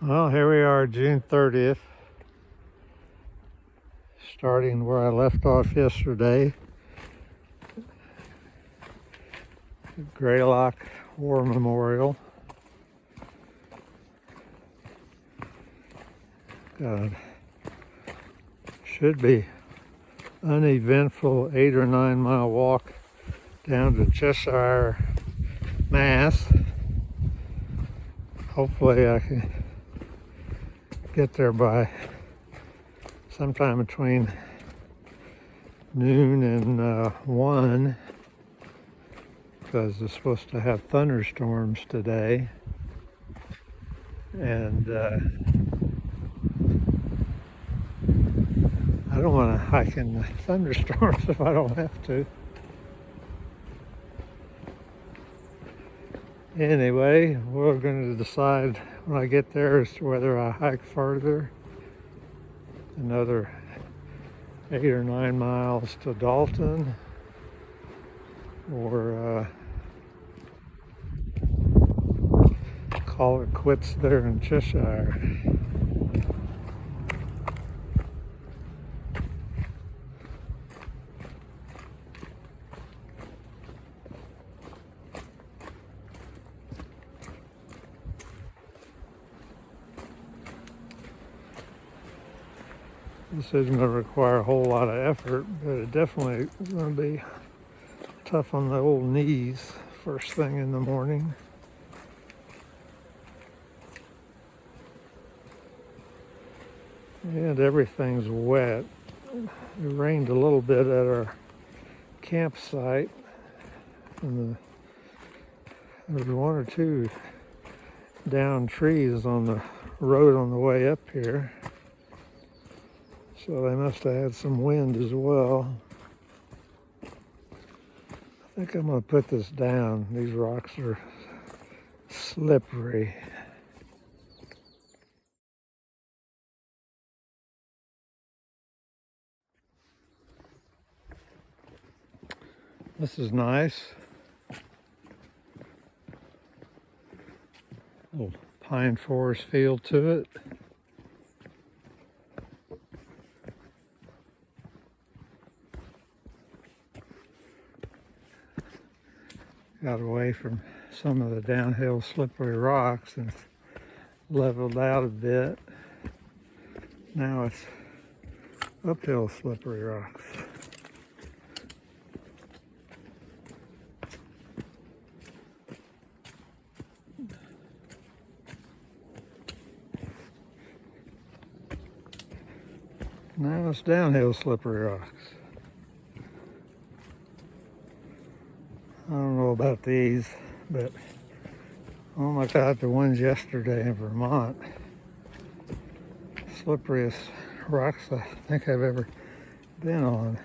Well, here we are, June 30th, starting where I left off yesterday. Greylock War Memorial. Should be uneventful 8 or 9 mile walk down to Cheshire, Mass. Hopefully I can get there by sometime between noon and 1, because it's supposed to have thunderstorms today, and I don't want to hike in the thunderstorms if I don't have to. Anyway, we're going to decide when I get there as to whether I hike further, another 8 or 9 miles to Dalton, or call it quits there in Cheshire. This isn't going to require a whole lot of effort, but it definitely is going to be tough on the old knees first thing in the morning. And everything's wet. It rained a little bit at our campsite, and there was 1 or 2 downed trees on the road on the way up here. So they must have had some wind as well. I think I'm going to put this down. These rocks are slippery. This is nice. Little pine forest feel to it. Got away from some of the downhill slippery rocks and leveled out a bit. Now it's uphill slippery rocks. Now it's downhill slippery rocks. I don't know about these, but oh my God, the ones yesterday in Vermont. Slipperiest rocks I think I've ever been on.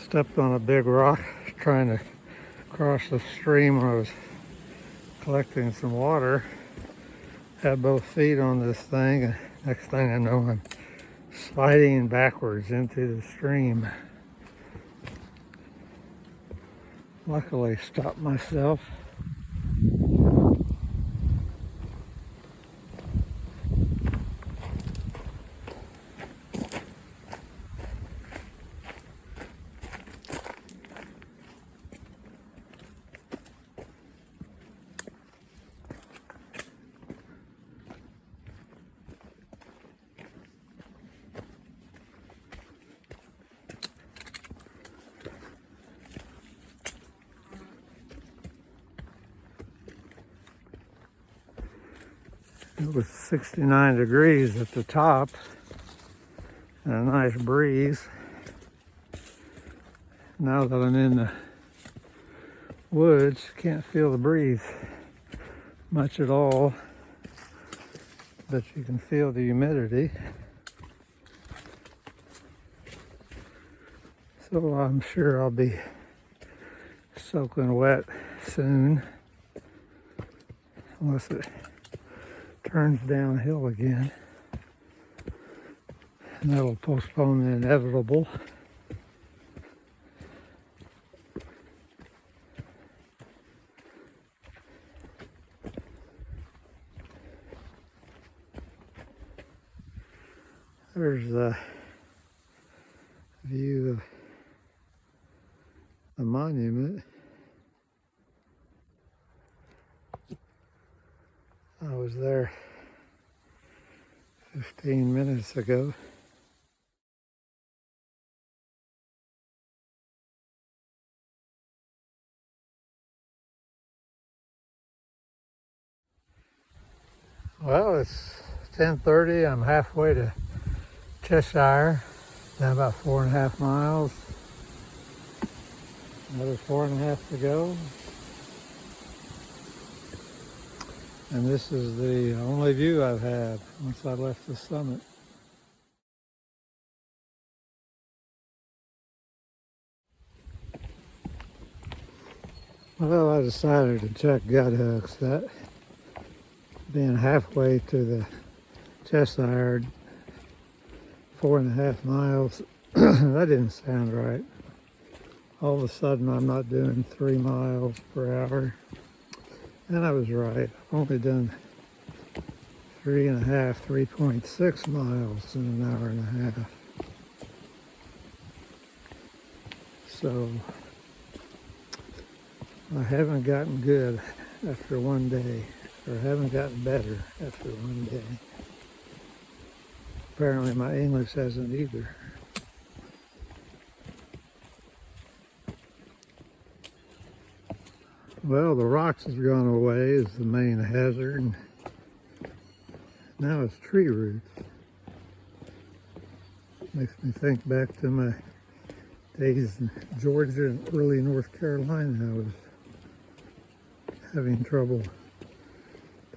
Stepped on a big rock trying to cross the stream when I was collecting some water. Had both feet on this thing, and next thing I know I'm sliding backwards into the stream. Luckily stopped myself. It was 69 degrees at the top and a nice breeze. Now that I'm in the woods, can't feel the breeze much at all, but you can feel the humidity. So I'm sure I'll be soaking wet soon, unless it turns downhill again, and that'll postpone the inevitable. There's the view of the monument. I was there 15 minutes ago. Well, it's 10:30. I'm halfway to Cheshire, down about 4.5 miles. Another 4.5 to go. And this is the only view I've had once I left the summit. Well, I decided to check gut hooks. That being halfway to the Cheshire, 4.5 miles, that didn't sound right. All of a sudden, I'm not doing 3 miles per hour. And I was right. I've only done 3.6 miles in an hour and a half. So I haven't gotten good after one day, or haven't gotten better after one day. Apparently my English hasn't either. Well, the rocks have gone away is the main hazard. Now it's tree roots. Makes me think back to my days in Georgia and early North Carolina. I was having trouble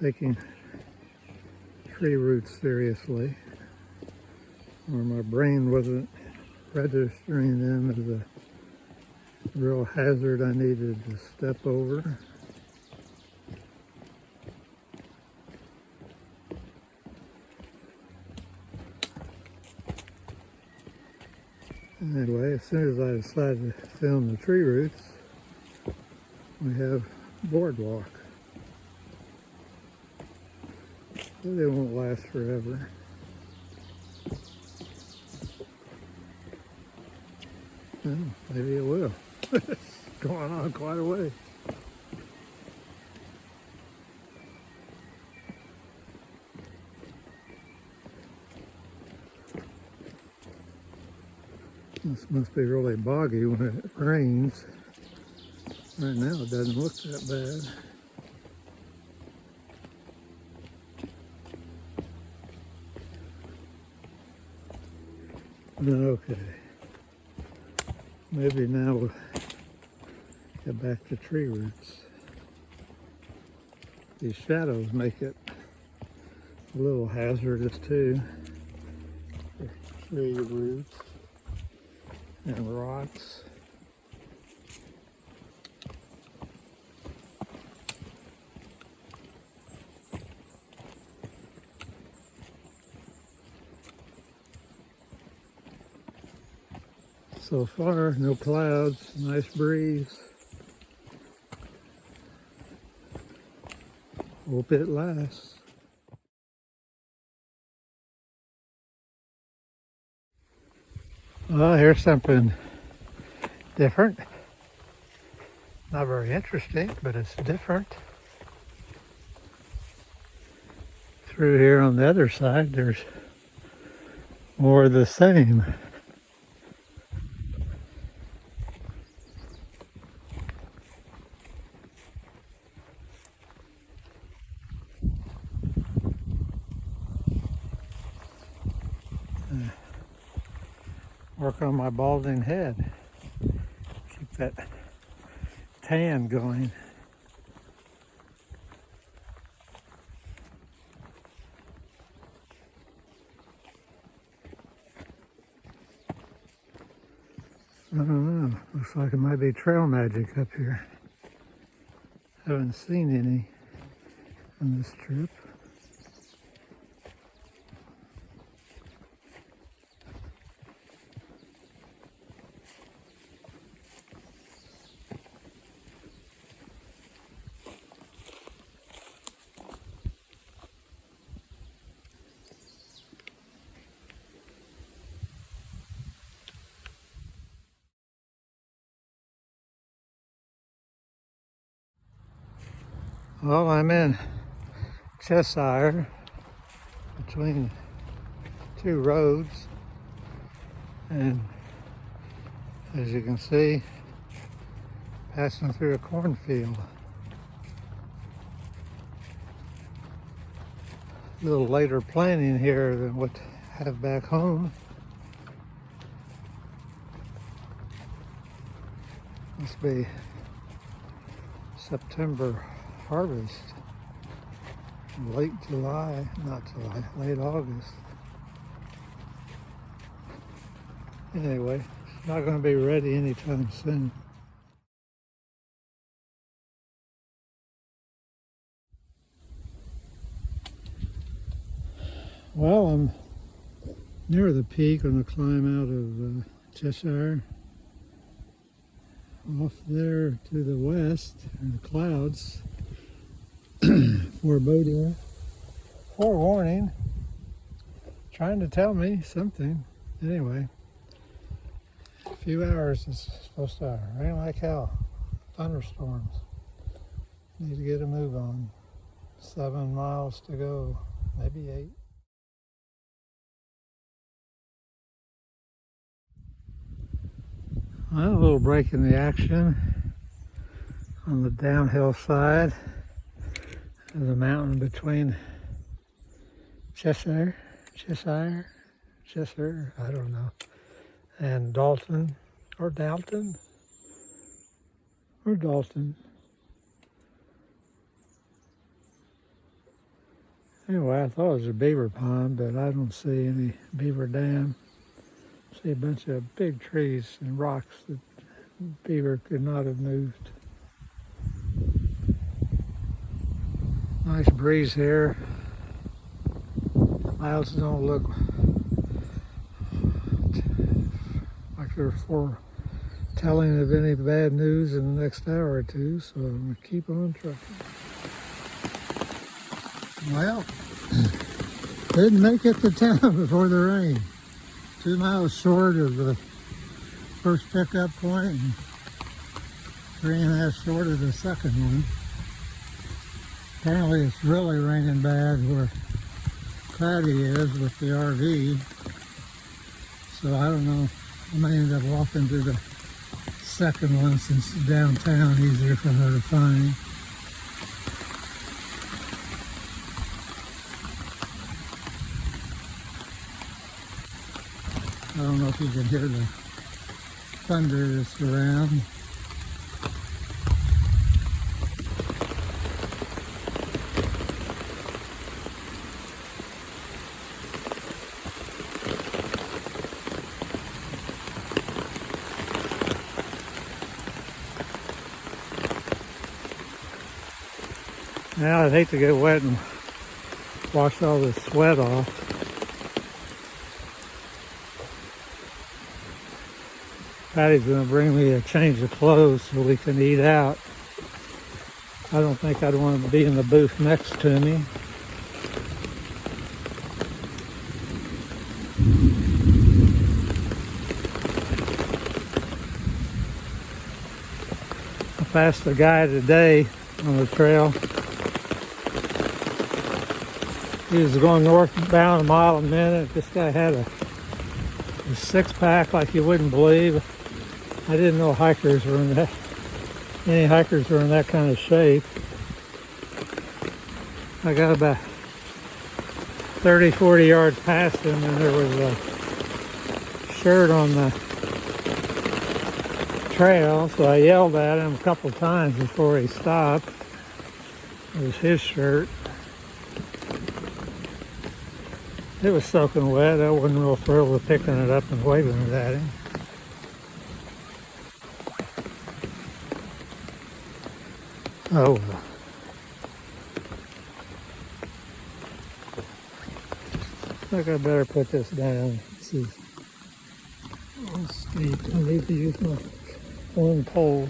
taking tree roots seriously, or my brain wasn't registering them as a real hazard I needed to step over. Anyway, as soon as I decided to film the tree roots, we have boardwalk. But they won't last forever. Well, maybe it will. It's going on quite a way. This must be really boggy when it rains. Right now it doesn't look that bad. Okay. Maybe now we'll get back to tree roots. These shadows make it a little hazardous too. Tree roots and rocks. So far, no clouds, nice breeze. Hope it lasts. Well, here's something different. Not very interesting, but it's different. Through here on the other side, there's more of the same. Work on my balding head. Keep that tan going. I don't know. Looks like it might be trail magic up here. Haven't seen any on this trip. Well, I'm in Cheshire between two roads, and as you can see, passing through a cornfield. A little later planting here than what I have back home. Must be September harvest. Late July, not July, late August. Anyway, it's not going to be ready anytime soon. Well, I'm near the peak on the climb out of Cheshire. Off there to the west are the clouds. Foreboding, forewarning, trying to tell me something. Anyway, a few hours it's supposed to rain like hell. Thunderstorms. Need to get a move on. 7 miles to go, maybe 8. Well, a little break in the action on the downhill side of the mountain between Cheshire, I don't know, and Dalton. Anyway, I thought it was a beaver pond, but I don't see any beaver dam. I see a bunch of big trees and rocks that beaver could not have moved. Nice breeze here. Clouds don't look like they're foretelling of any bad news in the next hour or two, so I'm going to keep on trucking. Well, didn't make it to town before the rain. 2 miles short of the first pickup point and 3.5 short of the second one. Apparently it's really raining bad where Cloudy is with the RV. So I don't know, I may end up walking to the second one since it's downtown, easier for her to find. I don't know if you can hear the thunder that's around. Now I'd hate to get wet and wash all the sweat off. Patty's going to bring me a change of clothes so we can eat out. I don't think I'd want to be in the booth next to me. I passed a guy today on the trail. He was going northbound a mile a minute. This guy had a six-pack like you wouldn't believe. I didn't know hikers were in that. Any hikers were in that kind of shape. I got about 30, 40 yards past him, and there was a shirt on the trail, so I yelled at him a couple times before he stopped. It was his shirt. It was soaking wet. I wasn't real thrilled with picking it up and waving it at him. Oh well. I think I better put this down. This is steep. I need to use my one pole.